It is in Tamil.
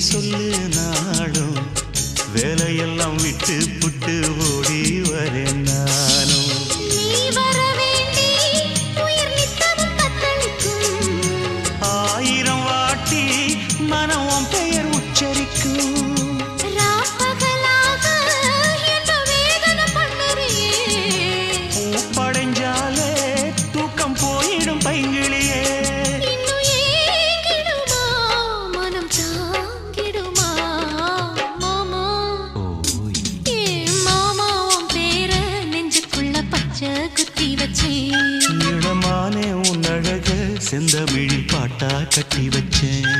சொல்லு நாளும் வேலையெல்லாம் விட்டு புட்டு ஓடி வரேன் நானும். நீ வர வேண்டி உயிர் நித்தமும் தத்தளிக்கும். 1000 வாட்டி மனம் உன் பெயர் உச்சரிக்கும். ராப்பகலாக என்ன வேதனை பண்ணுறியே. பூப்படைஞ்சாலே தூக்கம் போயிடும் பைங்கிளியே. இன்னும் ஏங்கிடுமா மனம் தாங்கிடுமா மாமா. ஏ மாமா உன் பேர நெஞ்சுக்குள்ள பச்சை குத்தி வச்சேன். இடமானே உன் அழக செந்தமிழி பாட்டா கட்டி வச்சேன்.